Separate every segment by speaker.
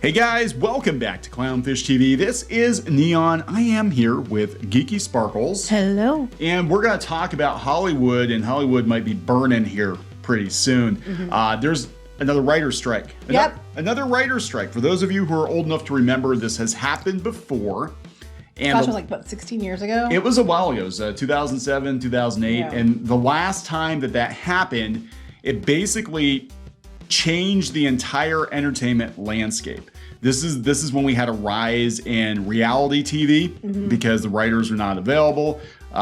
Speaker 1: Hey guys, welcome back to Clownfish TV. This is Neon. I am here with Geeky Sparkles.
Speaker 2: Hello.
Speaker 1: And we're going to talk about Hollywood, and Hollywood might be burning here pretty soon. There's another writer's strike. Another writer's strike. For those of you who are old enough to remember, this has happened before. And
Speaker 2: Gosh, it was like, what, 16 years ago?
Speaker 1: It was a while ago. It was 2007, 2008.
Speaker 2: Yeah.
Speaker 1: And the last time that happened, it basically changed the entire entertainment landscape. This is when we had a rise in reality TV because the writers are not available.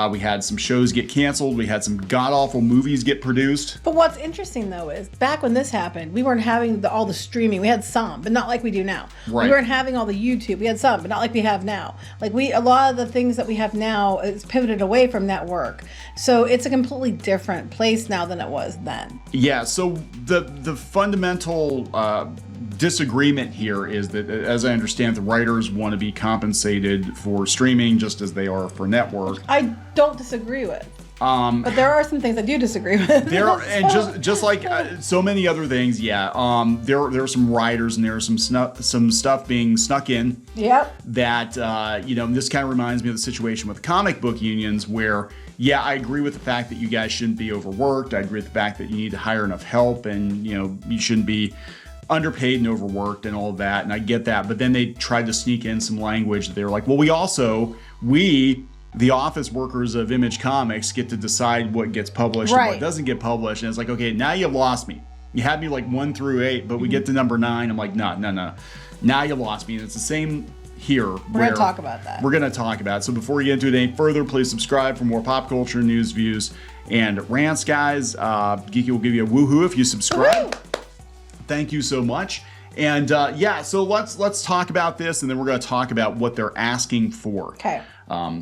Speaker 1: We had some shows get canceled. We had some god-awful movies get produced.
Speaker 2: But what's interesting, though, is back when this happened, we weren't having all the streaming. We had some, but not like we do now.
Speaker 1: Right.
Speaker 2: We weren't having all the YouTube. We had some, but not like we have now. Like a lot of the things that we have now is pivoted away from network. So it's a completely different place now than it was then.
Speaker 1: Yeah, so the fundamental disagreement here is that, as I understand, the writers want to be compensated for streaming just as they are for network.
Speaker 2: I don't disagree with. But there are some things I do disagree with.
Speaker 1: There are, and just like so many other things, there are some writers and there are some stuff being snuck in.
Speaker 2: Yep.
Speaker 1: That this kind of reminds me of the situation with comic book unions where. Yeah, I agree with the fact that you guys shouldn't be overworked. I agree with the fact that you need to hire enough help and, you shouldn't be underpaid and overworked and all of that. And I get that. But then they tried to sneak in some language. They were like, well, we, the office workers of Image Comics, get to decide what gets published and what doesn't get published. And it's like, okay, now you lost me. You had me like 1 through 8, but we get to number 9. I'm like, no. Now you lost me. And it's the same here.
Speaker 2: We're going to talk about that.
Speaker 1: We're going to talk about it. So before we get into it any further, please subscribe for more pop culture, news, views, and rants, guys. Geeky will give you a woohoo if you subscribe. Woo-hoo! Thank you so much. And so let's talk about this, and then we're going to talk about what they're asking for.
Speaker 2: Okay.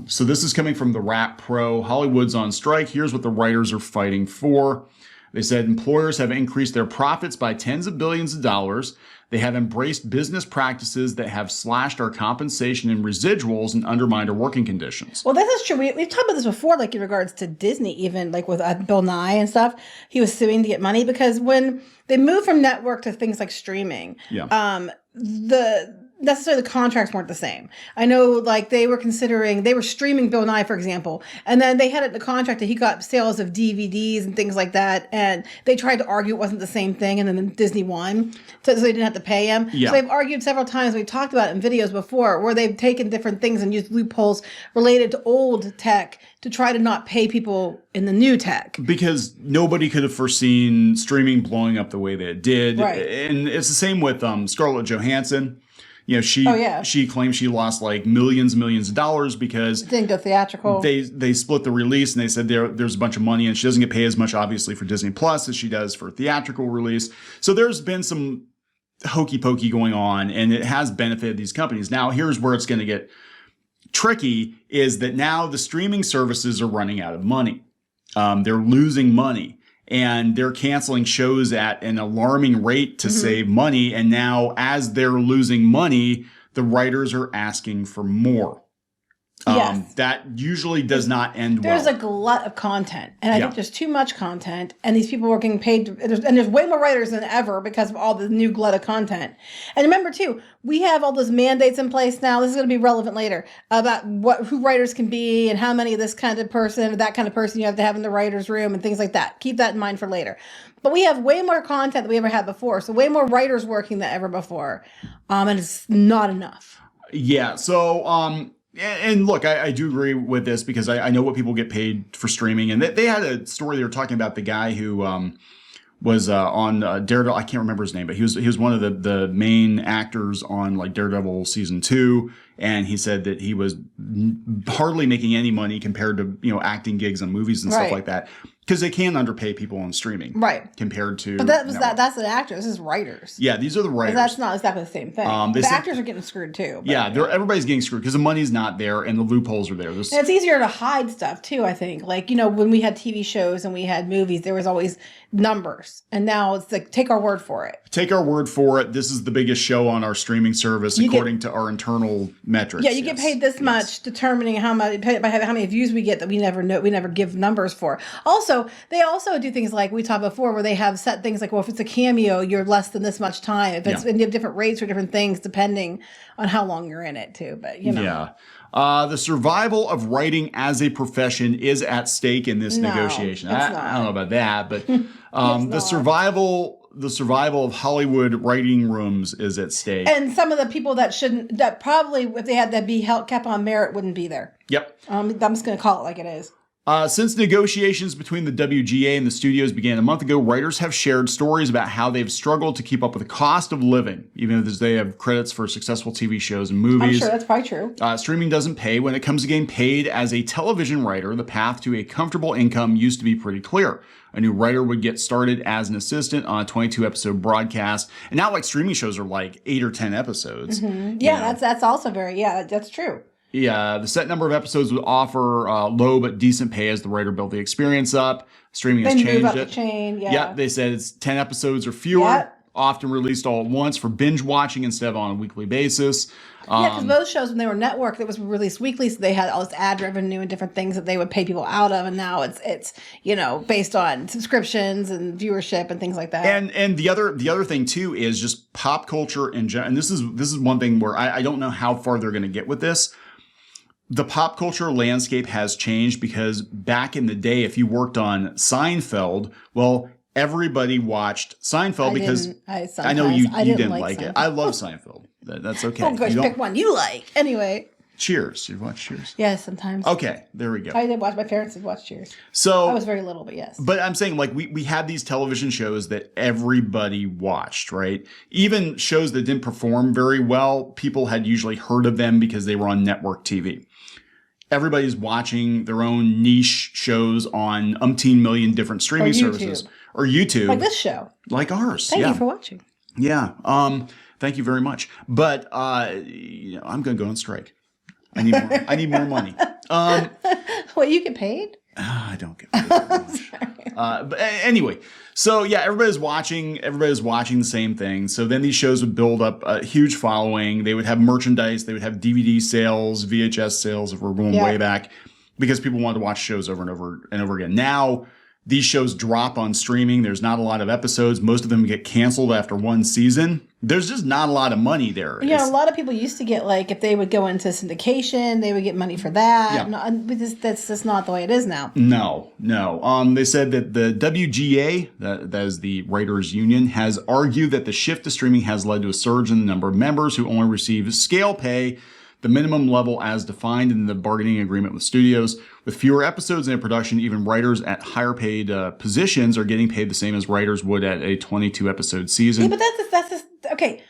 Speaker 1: So this is coming from the Rap Pro. Hollywood's on strike. Here's what the writers are fighting for. They said employers have increased their profits by tens of billions of dollars. They have embraced business practices that have slashed our compensation and residuals and undermined our working conditions.
Speaker 2: Well, this is true. We've talked about this before, like in regards to Disney, even like with Bill Nye and stuff. He was suing to get money because when they moved from network to things like streaming, necessarily the contracts weren't the same. I know like they were streaming Bill Nye, for example, and then they had it in the contract that he got sales of DVDs and things like that, and they tried to argue it wasn't the same thing, and then Disney won, so they didn't have to pay him.
Speaker 1: Yeah.
Speaker 2: So they've argued several times, we've talked about it in videos before, where they've taken different things and used loopholes related to old tech to try to not pay people in the new tech.
Speaker 1: Because nobody could have foreseen streaming blowing up the way that it did.
Speaker 2: Right.
Speaker 1: And it's the same with Scarlett Johansson. She claims she lost like millions of dollars because
Speaker 2: it didn't go theatrical.
Speaker 1: They split the release and they said there's a bunch of money and she doesn't get paid as much obviously for Disney Plus as she does for theatrical release. So there's been some hokey pokey going on and it has benefited these companies. Now here's where it's going to get tricky is that now the streaming services are running out of money. They're losing money. And they're canceling shows at an alarming rate to save money. And now, as they're losing money, the writers are asking for more.
Speaker 2: Yes.
Speaker 1: That usually does not end well.
Speaker 2: There's a glut of content, and I think there's too much content, and these people are getting paid. And there's way more writers than ever because of all the new glut of content. And remember, too, we have all those mandates in place now. This is going to be relevant later about who writers can be and how many of this kind of person or that kind of person you have to have in the writer's room and things like that. Keep that in mind for later. But we have way more content than we ever had before, so way more writers working than ever before, and it's not enough.
Speaker 1: Yeah, so... And look, I do agree with this because I know what people get paid for streaming. And they had a story they were talking about the guy who was on Daredevil. I can't remember his name, but he was one of the main actors on like Daredevil season 2. And he said that he was hardly making any money compared to, acting gigs on movies and stuff like that. Because they can underpay people on streaming. Right. Compared to...
Speaker 2: But that's the actors. This is writers.
Speaker 1: Yeah, these are the writers.
Speaker 2: That's not exactly the same thing. The actors are getting screwed too.
Speaker 1: Yeah, everybody's getting screwed because the money's not there and the loopholes are there.
Speaker 2: And it's easier to hide stuff too, I think. Like, when we had TV shows and we had movies, there was always numbers. And now it's like, take our word for it.
Speaker 1: Take our word for it. This is the biggest show on our streaming service according to our internal metrics.
Speaker 2: Yeah, you get paid this much, determining how much by how many views we get that we never know. We never give numbers for. Also, they also do things like we talked before, where they have set things like, well, if it's a cameo, you're less than this much time. If it's and you have different rates for different things depending on how long you're in it too. But
Speaker 1: Yeah. The survival of writing as a profession is at stake in this negotiation. I don't know about that, but the survival of Hollywood writing rooms is at stake.
Speaker 2: And some of the people that probably, if they had to be kept on merit, wouldn't be there.
Speaker 1: Yep.
Speaker 2: I'm just going to call it like it is.
Speaker 1: Since negotiations between the WGA and the studios began a month ago, writers have shared stories about how they've struggled to keep up with the cost of living, even as they have credits for successful TV shows and movies.
Speaker 2: I'm sure that's probably true.
Speaker 1: Streaming doesn't pay. When it comes to getting paid as a television writer, the path to a comfortable income used to be pretty clear. A new writer would get started as an assistant on a 22-episode broadcast. And now, like, streaming shows are like 8 or 10 episodes.
Speaker 2: Mm-hmm. Yeah, that's also that's true.
Speaker 1: Yeah, the set number of episodes would offer low but decent pay as the writer built the experience up. Streaming has changed
Speaker 2: move up
Speaker 1: it.
Speaker 2: The chain,
Speaker 1: Yeah, they said it's 10 episodes or fewer, often released all at once for binge watching instead of on a weekly basis.
Speaker 2: Because those shows, when they were networked, it was released weekly, so they had all this ad revenue and different things that they would pay people out of, and now it's based on subscriptions and viewership and things like that.
Speaker 1: And the other thing too is just pop culture in general. And this is one thing where I don't know how far they're going to get with this. The pop culture landscape has changed because back in the day, if you worked on Seinfeld, well, everybody watched Seinfeld because I know you didn't like it. I love Seinfeld. That's okay.
Speaker 2: Oh, gosh, pick one you like. Anyway.
Speaker 1: Cheers. You watch Cheers?
Speaker 2: Yes, sometimes.
Speaker 1: Okay, there we go.
Speaker 2: I did watch. My parents did watch Cheers.
Speaker 1: So
Speaker 2: I was very little, but yes.
Speaker 1: But I'm saying, like, we had these television shows that everybody watched, right? Even shows that didn't perform very well, people had usually heard of them because they were on network TV. Everybody's watching their own niche shows on umpteen million different streaming services. Or YouTube.
Speaker 2: Like this show.
Speaker 1: Like ours.
Speaker 2: Thank you for watching.
Speaker 1: Yeah. Thank you very much. But I'm going to go on strike. I need more money.
Speaker 2: What, you get paid?
Speaker 1: I don't get paid very much. But anyway, so yeah, everybody's watching the same thing. So then these shows would build up a huge following. They would have merchandise. They would have DVD sales, VHS sales, if we're going way back, because people wanted to watch shows over and over and over again. Now, these shows drop on streaming. There's not a lot of episodes. Most of them get canceled after one season. There's just not a lot of money there.
Speaker 2: Yeah, a lot of people used to get, like, if they would go into syndication, they would get money for that.
Speaker 1: Yeah.
Speaker 2: No, that's just not the way it is now.
Speaker 1: No. They said that the WGA, that is the Writers Union, has argued that the shift to streaming has led to a surge in the number of members who only receive scale pay, the minimum level as defined in the bargaining agreement with studios. With fewer episodes in a production, even writers at higher paid positions are getting paid the same as writers would at a 22-episode season.
Speaker 2: Yeah, but that's just okay.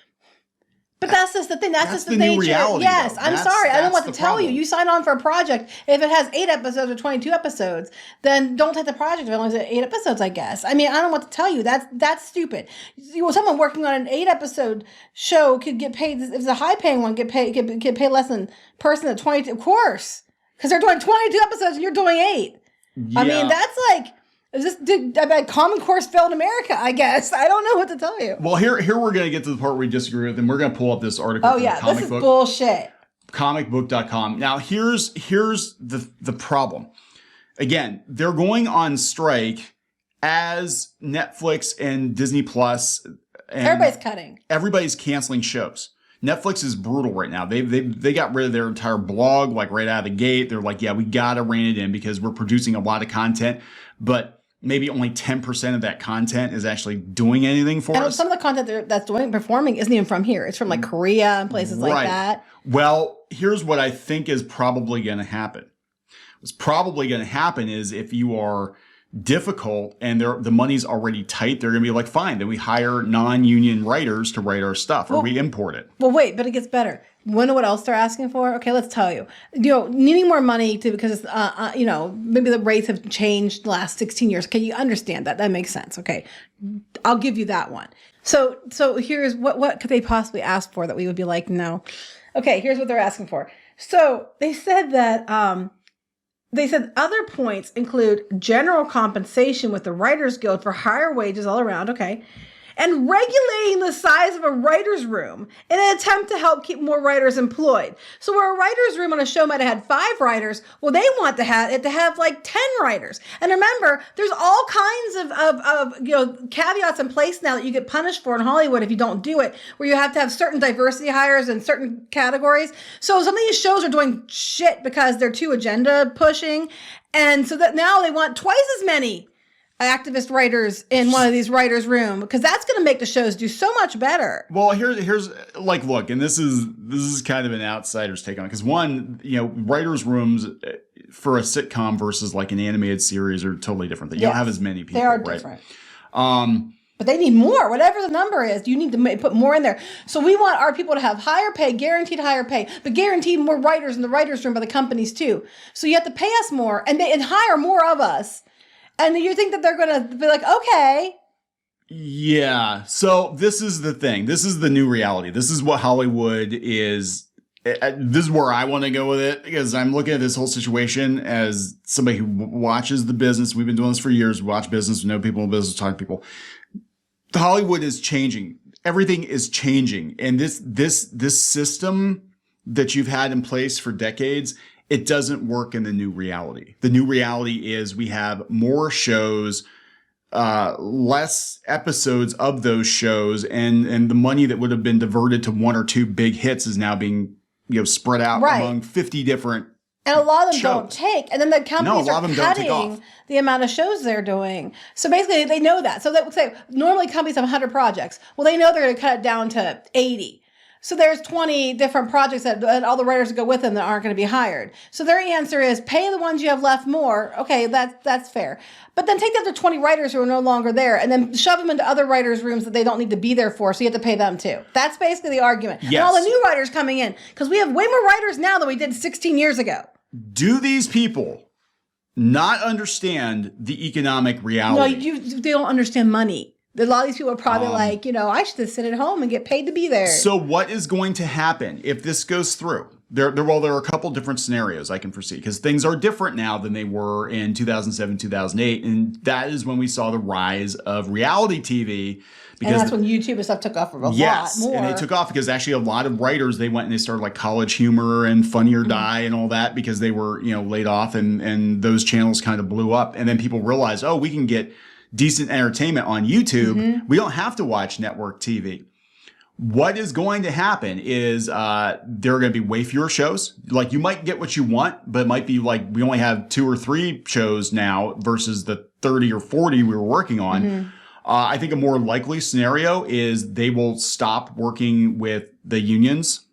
Speaker 2: But that's just the thing. That's just the
Speaker 1: new reality.
Speaker 2: Yes,
Speaker 1: though.
Speaker 2: I'm sorry. I don't know what to tell
Speaker 1: problem.
Speaker 2: you. You sign on for a project. If it has 8 episodes or 22 episodes, then don't take the project if it only has 8 episodes, I guess. I mean, I don't know what to tell you. That's stupid. Someone working on an 8-episode show could get paid. If it's a high-paying one, get paid less than person at 22. Of course. Because they're doing 22 episodes and you're doing 8. Yeah. I mean, that's like... Common Course failed America, I guess. I don't know what to tell you.
Speaker 1: Well, here we're going to get to the part where we disagree with them. We're going to pull up this article from the comic
Speaker 2: this is
Speaker 1: book.
Speaker 2: Bullshit.
Speaker 1: Comicbook.com. Now, here's the problem. Again, they're going on strike as Netflix and Disney Plus. And
Speaker 2: everybody's cutting.
Speaker 1: Everybody's canceling shows. Netflix is brutal right now. They got rid of their entire blog like right out of the gate. They're like, yeah, we got to rein it in because we're producing a lot of content, but maybe only 10% of that content is actually doing anything for us.
Speaker 2: Some of the content that's performing isn't even from here. It's from like Korea and places like that.
Speaker 1: Well, here's what I think is probably going to happen. What's probably going to happen is if you are difficult and the money's already tight, they're going to be like, fine, then we hire non-union writers to write our stuff, or we import it.
Speaker 2: Well, wait, but it gets better. Wonder what else they're asking for? Okay, let's tell you. Needing more money because maybe the rates have changed the last 16 years. Okay, you understand that. That makes sense. Okay, I'll give you that one. So here's what could they possibly ask for that we would be like, no. Okay, here's what they're asking for. So they said that other points include general compensation with the Writers Guild for higher wages all around. Okay. and regulating the size of a writer's room in an attempt to help keep more writers employed. So where a writer's room on a show might have had 5 writers, well, they want to have like 10 writers. And remember, there's all kinds of caveats in place now that you get punished for in Hollywood if you don't do it, where you have to have certain diversity hires in certain categories. So some of these shows are doing shit because they're too agenda pushing. And so that now they want twice as many activist writers in one of these writers' room, because that's going to make the shows do so much better.
Speaker 1: Well, here's like, look, and this is kind of an outsider's take on it, because one, writers' rooms for a sitcom versus like an animated series are totally different. You don't have as many people.
Speaker 2: They are different. But they need more. Whatever the number is, you need to put more in there. So we want our people to have higher pay, guaranteed higher pay, but guaranteed more writers in the writers' room by the companies too. So you have to pay us more and hire more of us. And you think that they're going to be like, okay.
Speaker 1: Yeah. So this is the thing. This is the new reality. This is what Hollywood is. This is where I want to go with it, because I'm looking at this whole situation as somebody who watches the business. We've been doing this for years. We watch business, we know people in business, talk to people. Hollywood is changing. Everything is changing. And this system that you've had in place for decades, it doesn't work in the new reality. The new reality is we have more shows, less episodes of those shows, and the money that would have been diverted to 1 or 2 big hits is now being spread out among 50 different
Speaker 2: and a lot of them
Speaker 1: shows.
Speaker 2: don't take. And then the companies are cutting the amount of shows they're doing. So basically they know that. So they would say normally companies have 100 projects. Well, they know they're going to cut it down to 80. So there's 20 different projects that all the writers that go with them that aren't going to be hired. So their answer is pay the ones you have left more. Okay, that's fair. But then take the other 20 writers who are no longer there and then shove them into other writers' rooms that they don't need to be there for. So you have to pay them too. That's basically the argument. Yes. And all the new writers coming in, because we have way more writers now than we did 16 years ago.
Speaker 1: Do these people not understand the economic reality?
Speaker 2: No, they don't understand money. A lot of these people are probably like, I should just sit at home and get paid to be there.
Speaker 1: So what is going to happen if this goes through? There are a couple different scenarios I can foresee, because things are different now than they were in 2007, 2008. And that is when we saw the rise of reality TV.
Speaker 2: And that's when YouTube and stuff took off a lot more.
Speaker 1: And they took off because actually a lot of writers, they went and they started like College Humor and Funny or Die and all that, because they were, laid off, and those channels kind of blew up. And then people realized, we can get decent entertainment on YouTube. Mm-hmm. We don't have to watch network TV. What is going to happen is there are going to be way fewer shows. Like, you might get what you want, but it might be like we only have 2 or 3 shows now versus the 30 or 40 we were working on. Mm-hmm. I think a more likely scenario is they will stop working with the unions.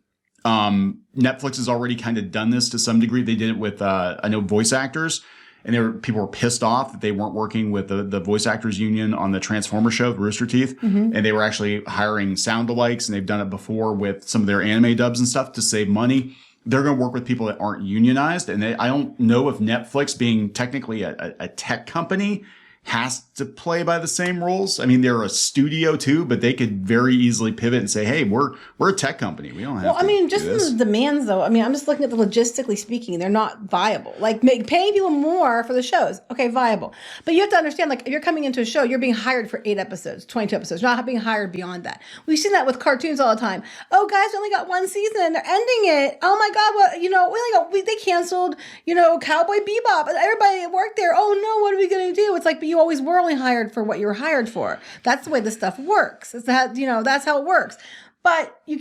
Speaker 1: Netflix has already kind of done this to some degree. They did it with, I know, voice actors. And people were pissed off that they weren't working with the voice actors union on the Transformer show, Rooster Teeth. Mm-hmm. And they were actually hiring sound-alikes, and they've done it before with some of their anime dubs and stuff to save money. They're going to work with people that aren't unionized. And I don't know if Netflix, being technically a tech company, has to play by the same rules. I mean, they're a studio too, but they could very easily pivot and say, hey, we're a tech company. We don't have to
Speaker 2: just
Speaker 1: do this.
Speaker 2: In the demands though. I mean, I'm just looking at the logistically speaking, they're not viable. Like paying people more for the shows. Okay, viable. But you have to understand, like, if you're coming into a show, you're being hired for 8 episodes, 22 episodes. You're not being hired beyond that. We've seen that with cartoons all the time. Oh, guys, we only got 1 season and they're ending it. Oh my God, they canceled, Cowboy Bebop, and everybody that worked there. Oh no, what are we going to do? It's like, but you always were only hired for what you were hired for. That's the way this stuff works. It's that, that's how it works. But you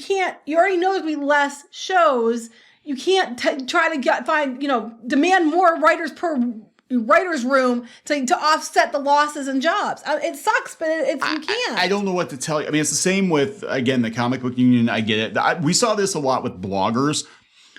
Speaker 2: already know there's going to be less shows. You can't try to demand more writers per writer's room to offset the losses in jobs. It sucks, but you can't.
Speaker 1: I don't know what to tell you. I mean, it's the same with, again, the comic book union. I get it. We saw this a lot with bloggers.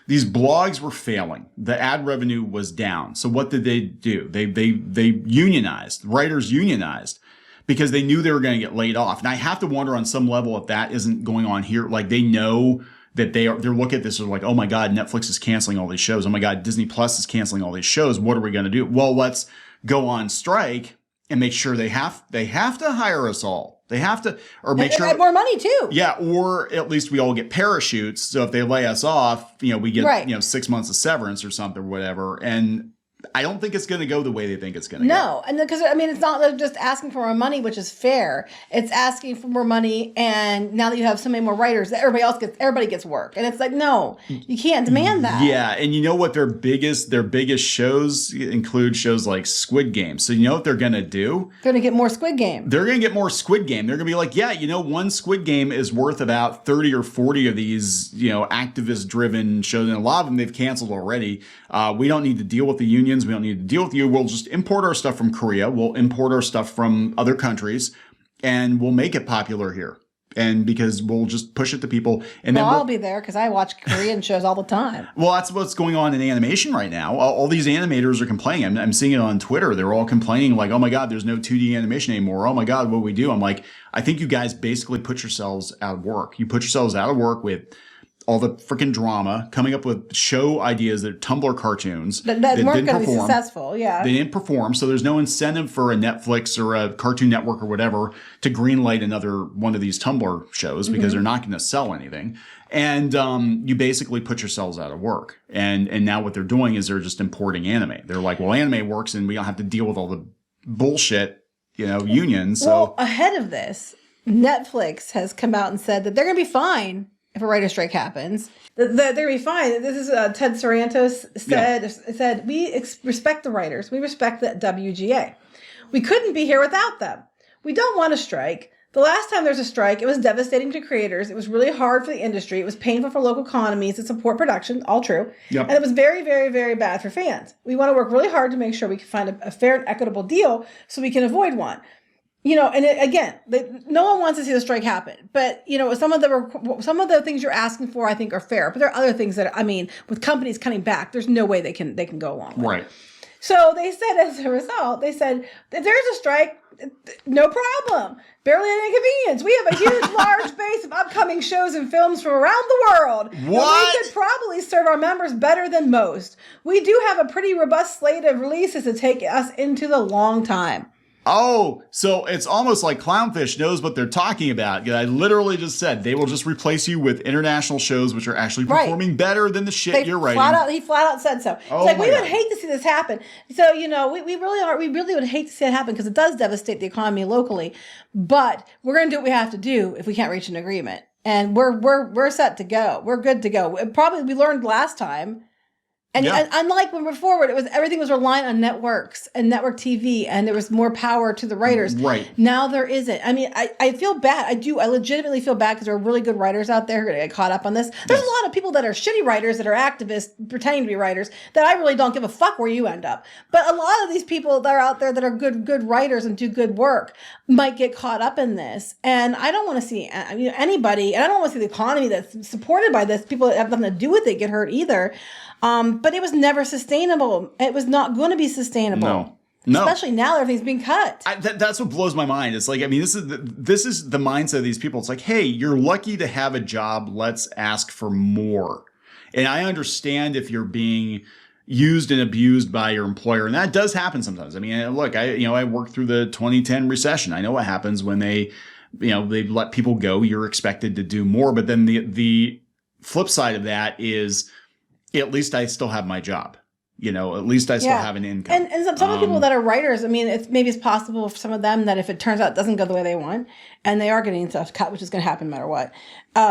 Speaker 1: These blogs were failing. The ad revenue was down. So what did they do? They unionized. Writers unionized because they knew they were going to get laid off. And I have to wonder on some level if that isn't going on here. Like, they know that they're looking at this as like, oh my God, Netflix is canceling all these shows. Oh my God, Disney Plus is canceling all these shows. What are we going to do? Well, let's go on strike and make sure they have to hire us all. They have to, or make sure
Speaker 2: more money too.
Speaker 1: Yeah, or at least we all get parachutes. So if they lay us off, we get 6 months of severance or something, or whatever. And I don't think it's going to go the way they think it's going to go.
Speaker 2: No, and because I mean, it's not just asking for more money, which is fair. It's asking for more money, and now that you have so many more writers, that everybody gets work, and it's like, no, you can't demand that.
Speaker 1: Yeah, and you know what their biggest shows include shows like Squid Game. So you know what they're going to do?
Speaker 2: They're going to get more Squid Game.
Speaker 1: They're going to get more Squid Game. They're going to be like, yeah, you know, one Squid Game is worth about 30 or 40 of these, you know, activist-driven shows, and a lot of them they've canceled already. We don't need to deal with the unions. We don't need to deal with you. We'll just import our stuff from Korea. We'll import our stuff from other countries, and we'll make it popular here. And because we'll just push it to people. And then
Speaker 2: I'll be there because I watch Korean shows all the time.
Speaker 1: Well, that's what's going on in animation right now. All these animators are complaining. I'm seeing it on Twitter. They're all complaining like, oh my God, there's no 2D animation anymore. Oh my God, what do we do? I'm like, I think you guys basically put yourselves out of work. You put yourselves out of work with all the freaking drama, coming up with show ideas that Tumblr cartoons
Speaker 2: that weren't going to be successful. Yeah,
Speaker 1: they didn't perform, so there's no incentive for a Netflix or a Cartoon Network or whatever to greenlight another one of these Tumblr shows because they're not going to sell anything. And you basically put yourselves out of work. And now what they're doing is they're just importing anime. They're like, well, anime works, and we don't have to deal with all the bullshit, you know, unions. So
Speaker 2: well, ahead of this, Netflix has come out and said that they're going to be fine if a writer's strike happens. They're going to be fine. This is Ted Sarantos said, we respect the writers. We respect the WGA. We couldn't be here without them. We don't want to strike. The last time there was a strike, it was devastating to creators. It was really hard for the industry. It was painful for local economies to support production, all true. Yep. And it was very, very, very bad for fans. We want to work really hard to make sure we can find a fair and equitable deal so we can avoid one. You know, and no one wants to see the strike happen. But, you know, some of the things you're asking for, I think, are fair. But there are other things that, I mean, with companies cutting back, there's no way they can go along with.
Speaker 1: Right.
Speaker 2: So they said, as a result, if there's a strike, no problem. Barely an inconvenience. We have a huge, large base of upcoming shows and films from around the world.
Speaker 1: What?
Speaker 2: We could probably serve our members better than most. We do have a pretty robust slate of releases to take us into the long time.
Speaker 1: Oh, so it's almost like Clownfish knows what they're talking about. I literally just said they will just replace you with international shows which are actually performing better than the shit you're writing.
Speaker 2: He flat out said so. He's like, we would hate to see this happen. So, you know, we really would hate to see it happen because it does devastate the economy locally. But we're going to do what we have to do if we can't reach an agreement. And we're set to go. We're good to go. Probably we learned last time. And unlike when before, everything was reliant on networks and network TV, and there was more power to the writers.
Speaker 1: Right.
Speaker 2: Now there isn't. I mean, I feel bad. I legitimately feel bad because there are really good writers out there who are going to get caught up on this. There's a lot of people that are shitty writers that are activists pretending to be writers that I really don't give a fuck where you end up. But a lot of these people that are out there that are good writers and do good work might get caught up in this. And I don't want to see anybody, and I don't want to see the economy that's supported by this, people that have nothing to do with it, get hurt either. But it was never sustainable. It was not going to be sustainable. No. Especially now that everything's being cut.
Speaker 1: That's what blows my mind. It's like, I mean, this is the mindset of these people. It's like, hey, you're lucky to have a job. Let's ask for more. And I understand if you're being used and abused by your employer, and that does happen sometimes. I mean, look, I worked through the 2010 recession. I know what happens when they let people go. You're expected to do more. But then the flip side of that is, at least I still have my job. You know, at least I still have an income.
Speaker 2: And some of the people that are writers, I mean, it's possible for some of them that if it turns out it doesn't go the way they want, and they are getting stuff cut, which is going to happen no matter what,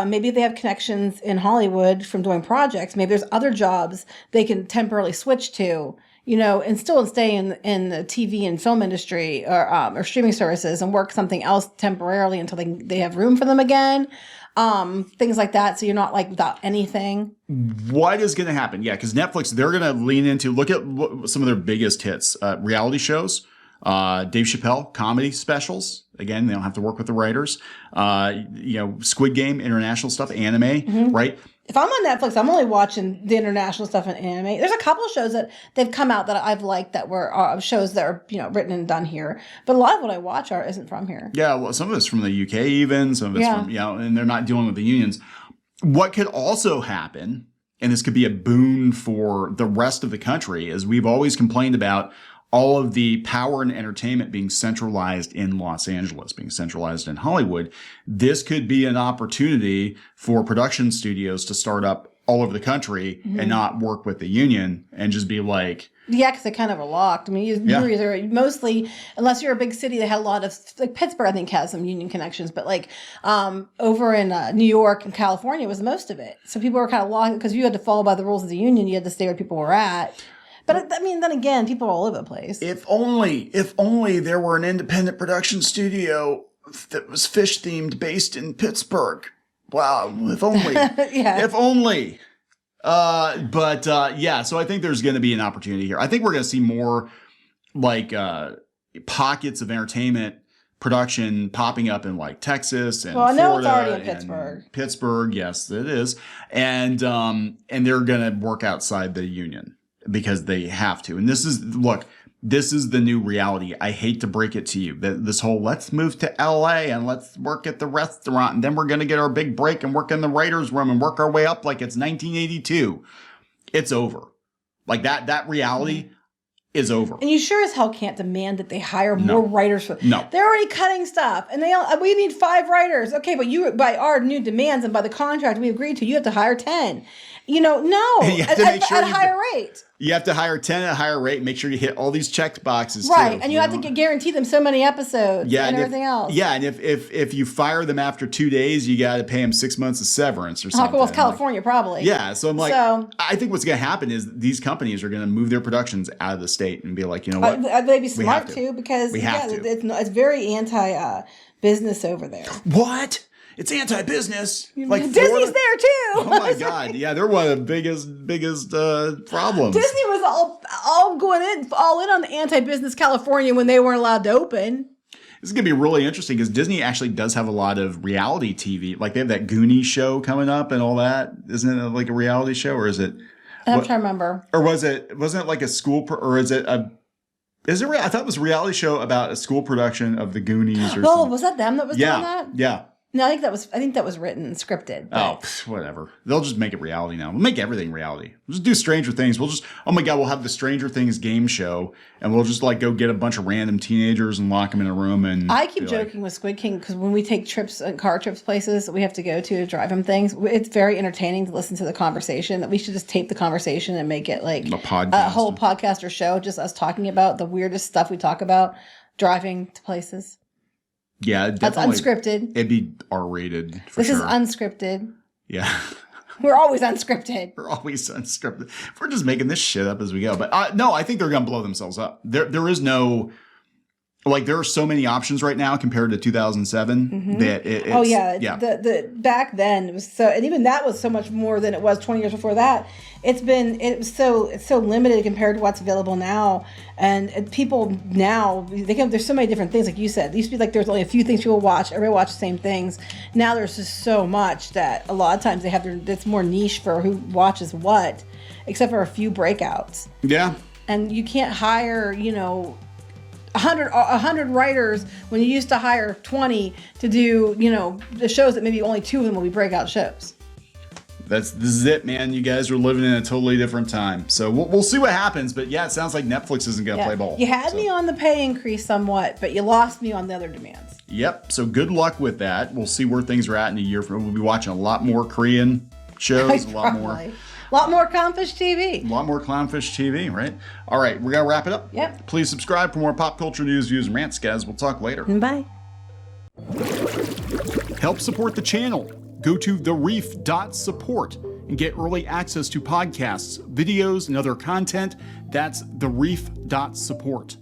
Speaker 2: maybe they have connections in Hollywood from doing projects. Maybe there's other jobs they can temporarily switch to, you know, and still stay in the TV and film industry or streaming services and work something else temporarily until they have room for them again. Things like that. So you're not like without anything.
Speaker 1: What is going to happen? Yeah, because Netflix, they're going to lean into, look at some of their biggest hits, reality shows, Dave Chappelle, comedy specials. Again, they don't have to work with the writers. Squid Game, international stuff, anime, right?
Speaker 2: If I'm on Netflix, I'm only watching the international stuff and anime. There's a couple of shows that they've come out that I've liked that were shows that are written and done here. But a lot of what I watch isn't from here.
Speaker 1: Yeah, well, some of it's from the UK even. Some of it's from, and they're not dealing with the unions. What could also happen, and this could be a boon for the rest of the country, is we've always complained about all of the power and entertainment being centralized in Los Angeles, being centralized in Hollywood. This could be an opportunity for production studios to start up all over the country and not work with the union and just be like,
Speaker 2: Yeah, because they kind of are locked. I mean, unions are mostly, unless you're a big city, they had a lot of, like Pittsburgh, I think, has some union connections, but like over in New York and California was most of it. So people were kind of locked because you had to follow by the rules of the union. You had to stay where people were at. But I mean, then again, people are all over the place.
Speaker 1: If only there were an independent production studio that was fish themed based in Pittsburgh. Wow, if only. If only. Yeah, so I think there's going to be an opportunity here. I think we're going to see more like pockets of entertainment production popping up in like Texas and
Speaker 2: I know
Speaker 1: Florida,
Speaker 2: it's already in Pittsburgh.
Speaker 1: Pittsburgh, yes, it is. And they're going to work outside the union because they have to. And this is the new reality. I hate to break it to you. This whole let's move to LA and let's work at the restaurant and then we're going to get our big break and work in the writer's room and work our way up like it's 1982. It's over. Like that reality is over.
Speaker 2: And you sure as hell can't demand that they hire more writers.
Speaker 1: No.
Speaker 2: They're already cutting stuff and we need 5 writers. Okay, but you, by our new demands and by the contract we agreed to, you have to hire 10. You know, no, at a higher rate.
Speaker 1: You have to hire 10 at a higher rate. Make sure you hit all these check boxes.
Speaker 2: Right,
Speaker 1: too,
Speaker 2: and you have to guarantee them so many episodes and everything else.
Speaker 1: Yeah, and if you fire them after 2 days, you got to pay them 6 months of severance or something.
Speaker 2: Well, it's California, probably.
Speaker 1: Yeah, so I'm like, I think what's going to happen is these companies are going to move their productions out of the state and be like, you know what?
Speaker 2: They'd be smart too because it's very anti-business over there.
Speaker 1: What? It's anti-business. Like
Speaker 2: Disney's
Speaker 1: Florida?
Speaker 2: There too.
Speaker 1: Oh my God! Yeah, they're one of the biggest problems.
Speaker 2: Disney was all going in on the anti-business California when they weren't allowed to open.
Speaker 1: This is gonna be really interesting because Disney actually does have a lot of reality TV. Like they have that Goonies show coming up and all that. Isn't it like a reality show or is it?
Speaker 2: I'm trying to remember.
Speaker 1: Or wasn't it like a school? Or is it a? Is it? I thought it was a reality show about a school production of the Goonies or something.
Speaker 2: Oh, was that them that was doing that?
Speaker 1: Yeah.
Speaker 2: No, I think that was written and scripted.
Speaker 1: Oh, whatever. They'll just make it reality now. We'll make everything reality. We'll just do Stranger Things. Oh my God, we'll have the Stranger Things game show and we'll just like go get a bunch of random teenagers and lock them in a room. And
Speaker 2: I keep joking with Squid Game because when we take trips, car trips places we have to go to drive them things, it's very entertaining to listen to the conversation. That we should just tape the conversation and make it like a whole podcast or show, just us talking about the weirdest stuff we talk about driving to places.
Speaker 1: Yeah,
Speaker 2: that's unscripted.
Speaker 1: It'd be R-rated for
Speaker 2: sure.
Speaker 1: This is
Speaker 2: unscripted.
Speaker 1: Yeah.
Speaker 2: We're always unscripted.
Speaker 1: We're just making this shit up as we go. But no, I think they're going to blow themselves up. There is no... Like, there are so many options right now compared to 2007 that
Speaker 2: the back then it was so, and even that was so much more than it was 20 years before that. It's so limited compared to what's available now, and people now there's so many different things. Like you said, it used to be like there's only a few things people watch. Everybody watches the same things. Now there's just so much that a lot of times they have it's more niche for who watches what, except for a few breakouts.
Speaker 1: Yeah,
Speaker 2: and you can't hire 100 writers when you used to hire 20 to do, the shows that maybe only 2 of them will be breakout shows.
Speaker 1: This is it, man. You guys are living in a totally different time. So we'll see what happens. But yeah, it sounds like Netflix isn't going to play ball.
Speaker 2: You had me on the pay increase somewhat, but you lost me on the other demands.
Speaker 1: Yep. So good luck with that. We'll see where things are at in a year. We'll be watching a lot more Korean shows, a lot more
Speaker 2: Clownfish TV.
Speaker 1: A lot more Clownfish TV, right? All right, we're going to wrap it up.
Speaker 2: Yep.
Speaker 1: Please subscribe for more pop culture news, views, and rants, guys. We'll talk later.
Speaker 2: Bye.
Speaker 1: Help support the channel. Go to thereef.support and get early access to podcasts, videos, and other content. That's thereef.support.